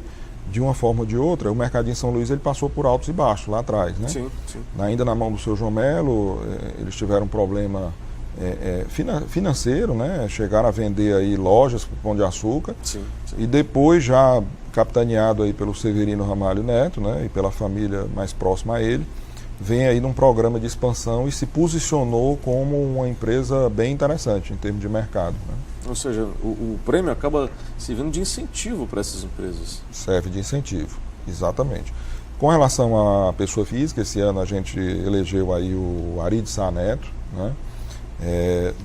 [SPEAKER 2] de uma forma ou de outra, o Mercadinho São Luís ele passou por altos e baixos lá atrás, né?
[SPEAKER 1] Sim, sim.
[SPEAKER 2] Ainda na mão do seu João Melo, eles tiveram um problema financeiro, né? Chegaram a vender aí lojas para o Pão de Açúcar.
[SPEAKER 1] Sim, sim.
[SPEAKER 2] E depois, já capitaneado aí pelo Severino Ramalho Neto, né? E pela família mais próxima a ele, vem aí num programa de expansão e se posicionou como uma empresa bem interessante em termos de mercado, né?
[SPEAKER 1] Ou seja, o prêmio acaba servindo de incentivo para essas empresas.
[SPEAKER 2] Serve de incentivo, exatamente. Com relação à pessoa física, esse ano a gente elegeu aí o Ari de Sá Neto, né?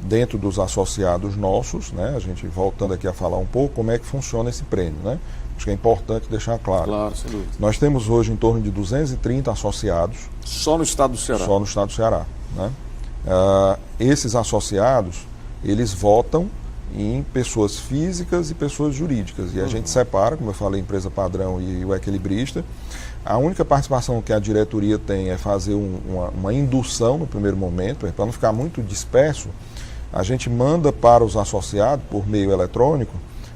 [SPEAKER 2] Dentro dos associados nossos, né? A gente voltando aqui a falar um pouco como é que funciona esse prêmio, né? Acho que é importante deixar claro.
[SPEAKER 1] Claro, sem dúvida.
[SPEAKER 2] Nós temos hoje em torno de 230 associados.
[SPEAKER 1] Só no estado do Ceará?
[SPEAKER 2] Só no estado do Ceará, né? Esses associados, eles votam em pessoas físicas e pessoas jurídicas. E a gente separa, como eu falei, empresa padrão e o equilibrista. A única participação que a diretoria tem é fazer uma indução no primeiro momento, para não ficar muito disperso. A gente manda para os associados, por meio eletrônico,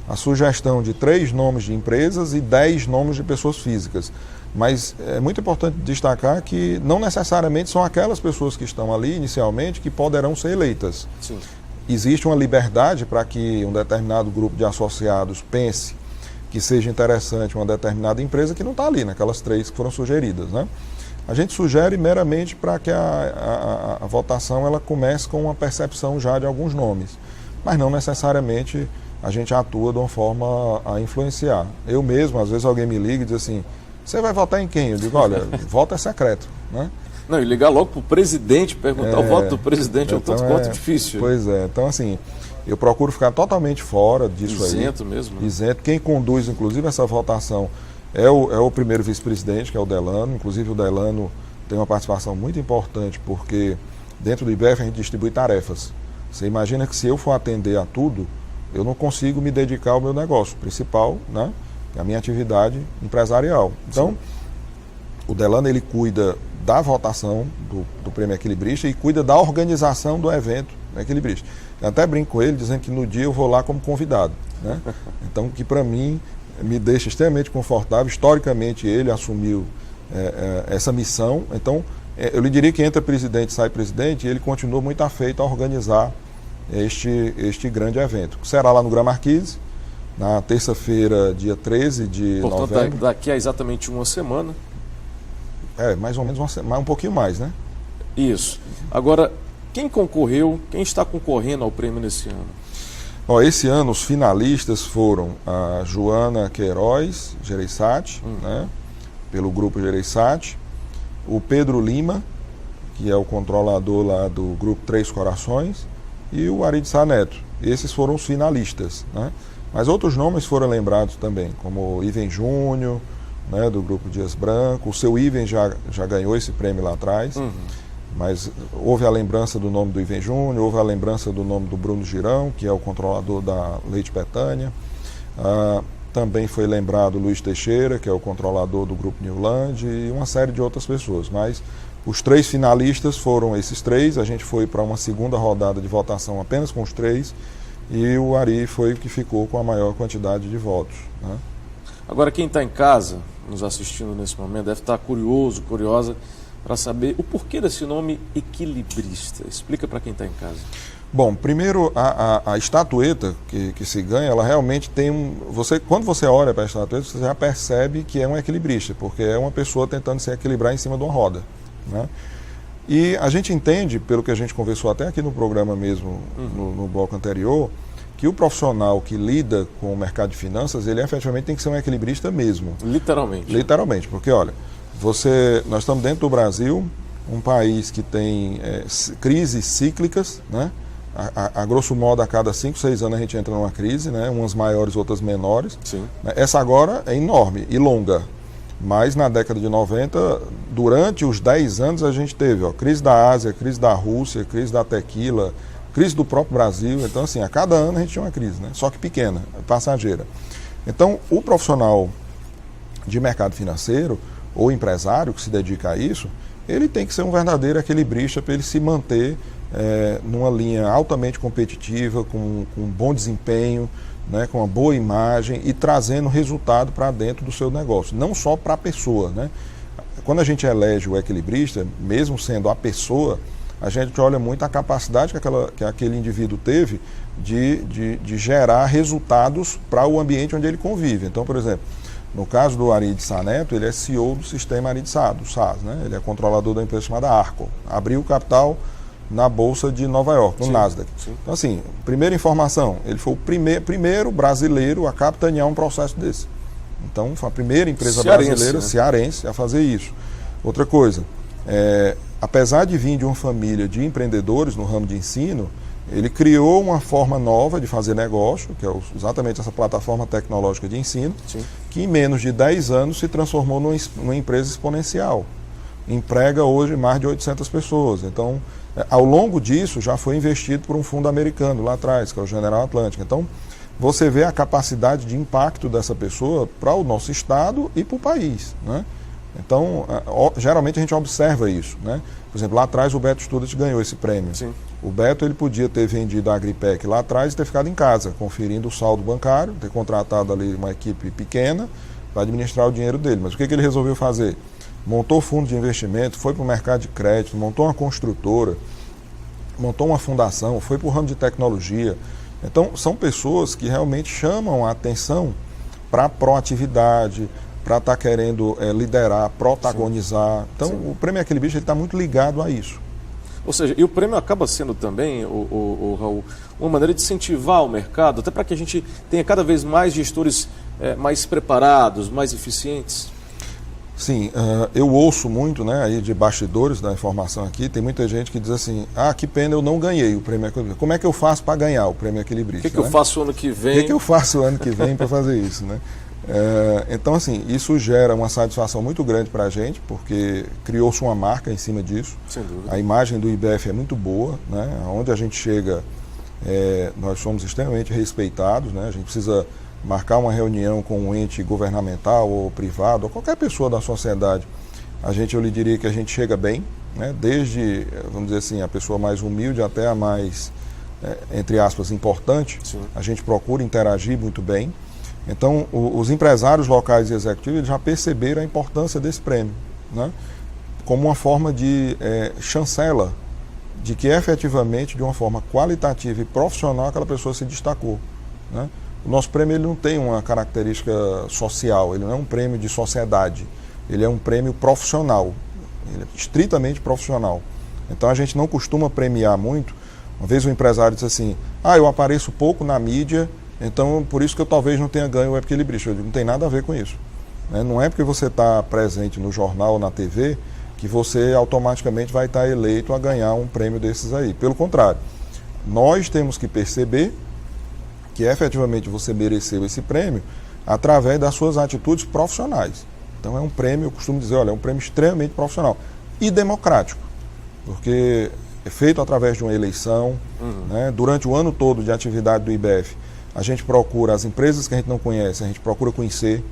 [SPEAKER 2] a sugestão de 3 nomes de empresas e 10 nomes de pessoas físicas. Mas é muito importante destacar que não necessariamente são aquelas pessoas que estão ali inicialmente que poderão ser eleitas.
[SPEAKER 1] Sim.
[SPEAKER 2] Existe uma liberdade para que um determinado grupo de associados pense que seja interessante uma determinada empresa que não está ali, naquelas 3 que foram sugeridas, né? A gente sugere meramente para que a votação ela comece com uma percepção já de alguns nomes, mas não necessariamente a gente atua de uma forma a influenciar. Eu mesmo, às vezes alguém me liga e diz assim, você vai votar em quem? Eu digo, olha, voto é secreto, né?
[SPEAKER 1] Não, e ligar logo para o presidente, perguntar o voto do presidente é um tanto quanto difícil.
[SPEAKER 2] Pois é, então assim, eu procuro ficar totalmente fora disso aí.
[SPEAKER 1] Isento mesmo. Né?
[SPEAKER 2] Isento. Quem conduz, inclusive, essa votação é o primeiro vice-presidente, que é o Delano. Inclusive, o Delano tem uma participação muito importante, porque dentro do IBEF a gente distribui tarefas. Você imagina que se eu for atender a tudo, eu não consigo me dedicar ao meu negócio principal, né? A minha atividade empresarial. Então, o Delano ele cuida da votação do Prêmio Equilibrista e cuida da organização do evento Equilibrista. Eu até brinco com ele dizendo que no dia eu vou lá como convidado, né? Então, que para mim me deixa extremamente confortável. Historicamente ele assumiu essa missão. Então, eu lhe diria que entra presidente, sai presidente, e ele continua muito afeito a organizar este grande evento. Será lá no Gran Marquise, na terça-feira, dia 13 de novembro.
[SPEAKER 1] Portanto, daqui a exatamente uma semana.
[SPEAKER 2] Mais ou menos um pouquinho mais, né?
[SPEAKER 1] Isso. Agora, quem concorreu, quem está concorrendo ao prêmio nesse ano?
[SPEAKER 2] Esse ano os finalistas foram a Joana Queiroz Gereissati, né, pelo grupo Gereissati, o Pedro Lima, que é o controlador lá do grupo Três Corações, e o Ari de Sá Neto. Esses foram os finalistas, né? Mas outros nomes foram lembrados também, como o Iven Júnior, né, do grupo Dias Branco. O seu Iven já ganhou esse prêmio lá atrás. Mas houve a lembrança do nome do Iven Júnior, houve a lembrança do nome do Bruno Girão, que é o controlador da Leite Betânia. Também foi lembrado o Luiz Teixeira, que é o controlador do Grupo Newland, e uma série de outras pessoas. Mas os 3 finalistas foram esses 3, a gente foi para uma segunda rodada de votação apenas com os 3, e o Ari foi o que ficou com a maior quantidade de votos, né?
[SPEAKER 1] Agora, quem está em casa, nos assistindo nesse momento, deve estar curioso, curiosa, para saber o porquê desse nome equilibrista. Explica para quem está em casa.
[SPEAKER 2] Bom, primeiro, a estatueta que se ganha, ela realmente tem quando você olha para a estatueta, você já percebe que é um equilibrista, porque é uma pessoa tentando se equilibrar em cima de uma roda, né? E a gente entende, pelo que a gente conversou até aqui no programa mesmo, no bloco anterior, que o profissional que lida com o mercado de finanças, ele efetivamente tem que ser um equilibrista mesmo.
[SPEAKER 1] Literalmente.
[SPEAKER 2] Literalmente, porque olha, nós estamos dentro do Brasil, um país que tem crises cíclicas, né? a grosso modo, a cada 5, 6 anos a gente entra numa crise, né? Umas maiores, outras menores.
[SPEAKER 1] Sim.
[SPEAKER 2] Essa agora é enorme e longa. Mas na década de 90, durante os 10 anos, a gente teve crise da Ásia, crise da Rússia, crise da tequila, crise do próprio Brasil. Então, assim, a cada ano a gente tinha uma crise, né? Só que pequena, passageira. Então, o profissional de mercado financeiro ou empresário que se dedica a isso, ele tem que ser um verdadeiro equilibrista para ele se manter numa linha altamente competitiva, com bom desempenho, né, com uma boa imagem e trazendo resultado para dentro do seu negócio, não só para a pessoa, né? Quando a gente elege o equilibrista, mesmo sendo a pessoa, a gente olha muito a capacidade que aquele indivíduo teve de gerar resultados para o ambiente onde ele convive. Então, por exemplo, no caso do Arid Sá Neto, ele é CEO do sistema Arid Sá, do SAS, né? Ele é controlador da empresa chamada Arco. Abriu capital na Bolsa de Nova York, no Nasdaq. Sim. Então, assim, primeira informação, ele foi o primeiro brasileiro a capitanear um processo desse. Então, foi a primeira empresa brasileira, cearense, a fazer isso. Outra coisa, apesar de vir de uma família de empreendedores no ramo de ensino, ele criou uma forma nova de fazer negócio, que é exatamente essa plataforma tecnológica de ensino, Sim. que em menos de 10 anos se transformou numa empresa exponencial. Emprega hoje mais de 800 pessoas. Então, ao longo disso, já foi investido por um fundo americano lá atrás, que é o General Atlantic. Então, você vê a capacidade de impacto dessa pessoa para o nosso estado e para o país, né? Então, geralmente a gente observa isso, né? Por exemplo, lá atrás o Beto Student ganhou esse prêmio. Sim. O Beto ele podia ter vendido a Agripec lá atrás e ter ficado em casa, conferindo o saldo bancário, ter contratado ali uma equipe pequena para administrar o dinheiro dele. Mas o que ele resolveu fazer? Montou fundo de investimento, foi para o mercado de crédito, montou uma construtora, montou uma fundação, foi para o ramo de tecnologia. Então, são pessoas que realmente chamam a atenção para a proatividade, para estar querendo liderar, protagonizar. Sim. Então, Sim. o Prêmio Equilibrista está muito ligado a isso.
[SPEAKER 1] Ou seja, e o prêmio acaba sendo também, Raul, uma maneira de incentivar o mercado, até para que a gente tenha cada vez mais gestores mais preparados, mais eficientes?
[SPEAKER 2] Sim, eu ouço muito, né, aí de bastidores da informação aqui, tem muita gente que diz assim, que pena, eu não ganhei o Prêmio Equilibrista. Como é que eu faço para ganhar o Prêmio Equilibrista?
[SPEAKER 1] O que, eu faço ano que vem?
[SPEAKER 2] O que eu faço ano que vem para fazer isso, né? Então, assim, isso gera uma satisfação muito grande para a gente, porque criou-se uma marca em cima disso.
[SPEAKER 1] Sem dúvida.
[SPEAKER 2] A imagem do IBF é muito boa, né? Onde a gente chega, nós somos extremamente respeitados, né? A gente precisa marcar uma reunião com um ente governamental ou privado, ou qualquer pessoa da sociedade, eu lhe diria que a gente chega bem, né? Desde, vamos dizer assim, a pessoa mais humilde até a mais, entre aspas, importante. Sim. A gente procura interagir muito bem. Então, os empresários locais e executivos já perceberam a importância desse prêmio, né? Como uma forma de chancela de que efetivamente, de uma forma qualitativa e profissional, aquela pessoa se destacou, né? O nosso prêmio ele não tem uma característica social, ele não é um prêmio de sociedade, ele é um prêmio profissional, ele é estritamente profissional. Então a gente não costuma premiar muito. Uma vez um empresário disse assim, eu apareço pouco na mídia, então por isso que eu talvez não tenha ganho o equilibrista. Eu digo, não tem nada a ver com isso, né? Não é porque você está presente no jornal ou na TV que você automaticamente vai estar eleito a ganhar um prêmio desses aí. Pelo contrário, nós temos que perceber que efetivamente você mereceu esse prêmio através das suas atitudes profissionais. Então é um prêmio, eu costumo dizer, é um prêmio extremamente profissional e democrático, porque é feito através de uma eleição, né? Durante o ano todo de atividade do IBF, a gente procura as empresas que a gente não conhece, a gente procura conhecer,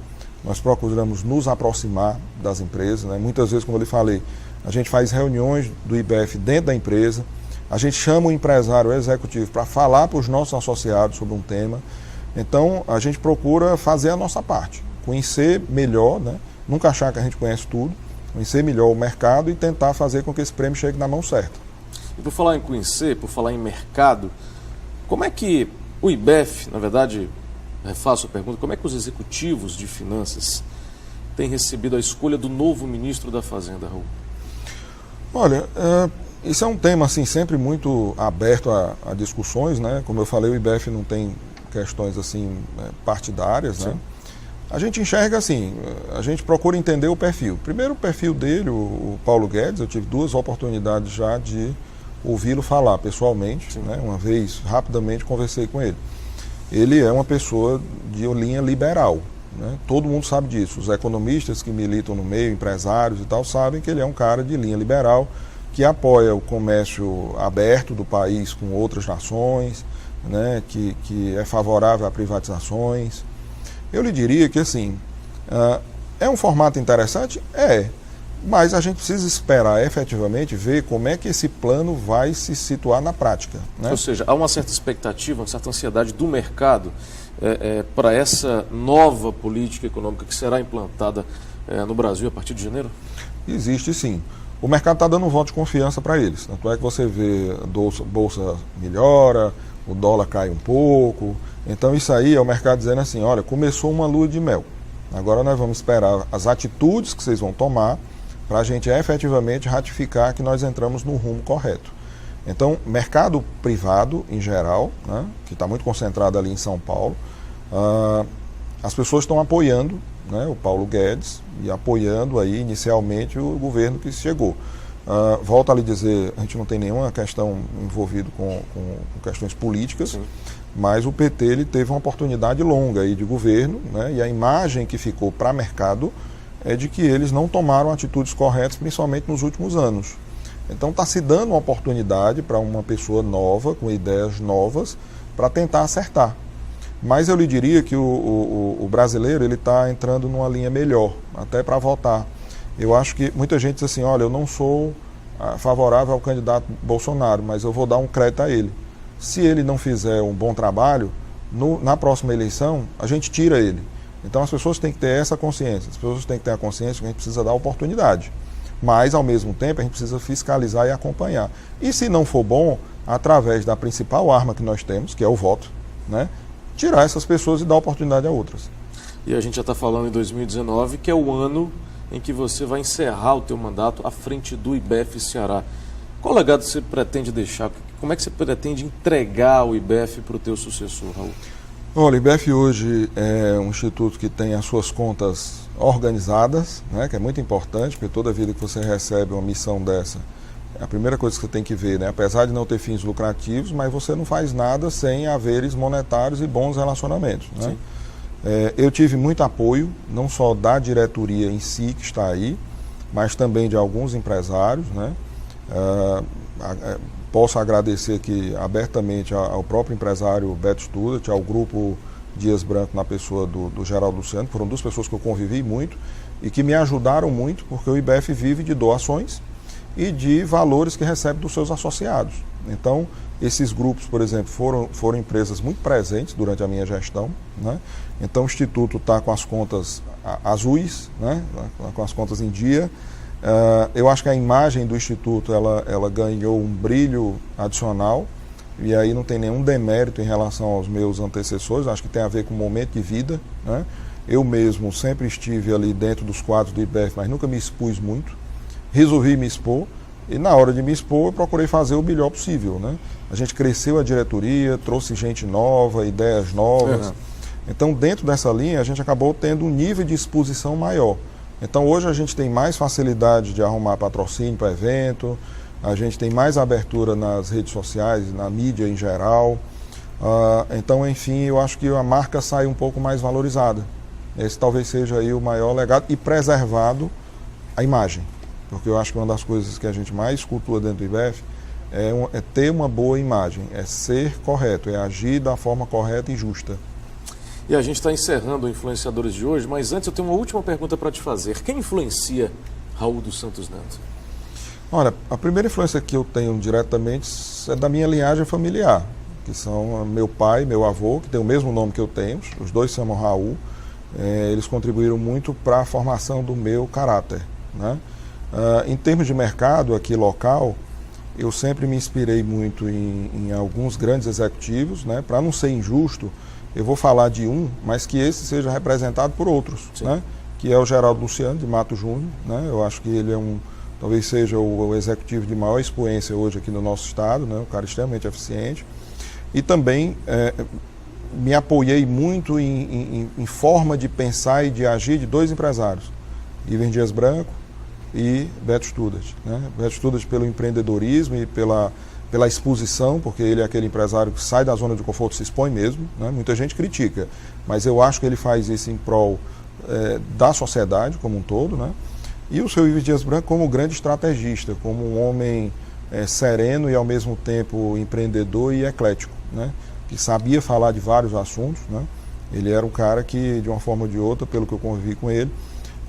[SPEAKER 2] nós procuramos nos aproximar das empresas, né? Muitas vezes, como eu lhe falei, a gente faz reuniões do IBF dentro da empresa, a gente chama o empresário executivo para falar para os nossos associados sobre um tema. Então, a gente procura fazer a nossa parte, conhecer melhor, né? Nunca achar que a gente conhece tudo, conhecer melhor o mercado e tentar fazer com que esse prêmio chegue na mão certa.
[SPEAKER 1] E por falar em conhecer, por falar em mercado, como é que o IBF, na verdade, refaço a pergunta, como é que os executivos de finanças têm recebido a escolha do novo ministro da Fazenda, Raul?
[SPEAKER 2] Olha, isso é um tema assim, sempre muito aberto a discussões, né? Como eu falei, o IBF não tem questões assim partidárias, né? A gente enxerga assim, a gente procura entender o perfil. Primeiro o perfil dele, o Paulo Guedes, eu tive 2 oportunidades já de ouvi-lo falar pessoalmente, né? Uma vez, rapidamente, conversei com ele. Ele é uma pessoa de linha liberal, né? Todo mundo sabe disso. Os economistas que militam no meio, empresários e tal, sabem que ele é um cara de linha liberal, que apoia o comércio aberto do país com outras nações, né? Que é favorável a privatizações. Eu lhe diria que, assim, é um formato interessante? É. Mas a gente precisa esperar efetivamente ver como é que esse plano vai se situar na prática, né?
[SPEAKER 1] Ou seja, há uma certa expectativa, uma certa ansiedade do mercado para essa nova política econômica que será implantada no Brasil a partir de janeiro?
[SPEAKER 2] Existe sim. O mercado está dando um voto de confiança para eles. Tanto é que você vê a bolsa melhora, o dólar cai um pouco. Então isso aí é o mercado dizendo assim, olha, começou uma lua de mel. Agora nós vamos esperar as atitudes que vocês vão tomar para a gente efetivamente ratificar que nós entramos no rumo correto. Então, mercado privado, em geral, né, que está muito concentrado ali em São Paulo, as pessoas estão apoiando, né, o Paulo Guedes e apoiando aí inicialmente o governo que chegou. Volto a lhe dizer, a gente não tem nenhuma questão envolvida com questões políticas, sim, mas o PT ele teve uma oportunidade longa aí de governo, né, e a imagem que ficou para mercado é de que eles não tomaram atitudes corretas, principalmente nos últimos anos. Então está se dando uma oportunidade para uma pessoa nova, com ideias novas, para tentar acertar. Mas eu lhe diria que o brasileiro ele está entrando numa linha melhor, até para votar. Eu acho que muita gente diz assim, olha, eu não sou favorável ao candidato Bolsonaro, mas eu vou dar um crédito a ele. Se ele não fizer um bom trabalho, na próxima eleição, a gente tira ele. Então as pessoas têm que ter essa consciência, as pessoas têm que ter a consciência que a gente precisa dar oportunidade. Mas, ao mesmo tempo, a gente precisa fiscalizar e acompanhar. E se não for bom, através da principal arma que nós temos, que é o voto, né, tirar essas pessoas e dar oportunidade a outras.
[SPEAKER 1] E a gente já está falando em 2019, que é o ano em que você vai encerrar o teu mandato à frente do IBEF Ceará. Qual legado você pretende deixar? Como é que você pretende entregar o IBEF para o teu sucessor, Raul?
[SPEAKER 2] Olha, o IBEF hoje é um instituto que tem as suas contas organizadas, né, que é muito importante, porque toda vida que você recebe uma missão dessa, a primeira coisa que você tem que ver, né, apesar de não ter fins lucrativos, mas você não faz nada sem haveres monetários e bons relacionamentos, né? Eu tive muito apoio, não só da diretoria em si, que está aí, mas também de alguns empresários, né? Posso agradecer aqui abertamente ao próprio empresário Beto Studart, ao grupo Dias Branco na pessoa do Geraldo Luciano, que foram duas pessoas que eu convivi muito e que me ajudaram muito, porque o IBEF vive de doações e de valores que recebe dos seus associados. Então, esses grupos, por exemplo, foram empresas muito presentes durante a minha gestão, né? Então, o Instituto está com as contas azuis, né? Com as contas em dia. Eu acho que a imagem do Instituto ela ganhou um brilho adicional, e aí não tem nenhum demérito em relação aos meus antecessores, acho que tem a ver com o momento de vida, né? Eu mesmo sempre estive ali dentro dos quadros do IBEF, mas nunca me expus muito, resolvi me expor, e na hora de me expor eu procurei fazer o melhor possível, né? A gente cresceu a diretoria, trouxe gente nova, ideias novas, então dentro dessa linha a gente acabou tendo um nível de exposição maior. Então hoje a gente tem mais facilidade de arrumar patrocínio para evento, a gente tem mais abertura nas redes sociais, na mídia em geral. Então, enfim, eu acho que a marca sai um pouco mais valorizada. Esse talvez seja aí o maior legado, e preservado a imagem. Porque eu acho que uma das coisas que a gente mais cultua dentro do IBEF é ter uma boa imagem, é ser correto, é agir da forma correta e justa.
[SPEAKER 1] E a gente está encerrando o Influenciadores de hoje, mas antes eu tenho uma última pergunta para te fazer. Quem influencia Raul dos Santos Neto?
[SPEAKER 2] Olha, a primeira influência que eu tenho diretamente é da minha linhagem familiar, que são meu pai e meu avô, que tem o mesmo nome que eu tenho, os dois se chamam Raul. Eles contribuíram muito para a formação do meu caráter, né? Em termos de mercado aqui local, eu sempre me inspirei muito em alguns grandes executivos, né? Para não ser injusto, eu vou falar de um, mas que esse seja representado por outros, né? Que é o Geraldo Luciano, de Mato Júnior, né? Eu acho que ele talvez seja o executivo de maior expoência hoje aqui no nosso estado, né? Um cara extremamente eficiente. E também me apoiei muito em forma de pensar e de agir de dois empresários, Ivens Dias Branco e Beto Studat, né? Beto Studat pelo empreendedorismo e pela exposição, porque ele é aquele empresário que sai da zona de conforto, se expõe mesmo, né? Muita gente critica, mas eu acho que ele faz isso em prol da sociedade como um todo, né? E o seu Ives Dias Branco como grande estrategista, como um homem sereno e ao mesmo tempo empreendedor e eclético, né? Que sabia falar de vários assuntos, né? Ele era um cara que, de uma forma ou de outra, pelo que eu convivi com ele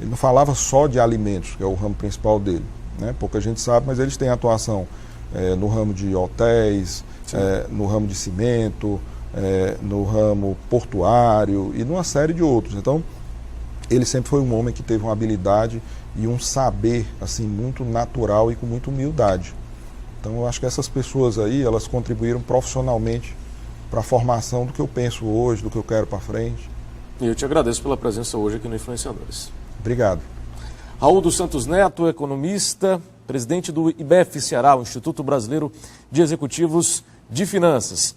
[SPEAKER 2] não falava só de alimentos, que é o ramo principal dele, né? Pouca gente sabe, mas eles têm atuação no ramo de hotéis, no ramo de cimento, no ramo portuário e numa série de outros. Então, ele sempre foi um homem que teve uma habilidade e um saber assim muito natural e com muita humildade. Então, eu acho que essas pessoas aí, elas contribuíram profissionalmente para a formação do que eu penso hoje, do que eu quero para frente.
[SPEAKER 1] E eu te agradeço pela presença hoje aqui no Influenciadores.
[SPEAKER 2] Obrigado.
[SPEAKER 1] Raul dos Santos Neto, economista, presidente do IBEF Ceará, o Instituto Brasileiro de Executivos de Finanças.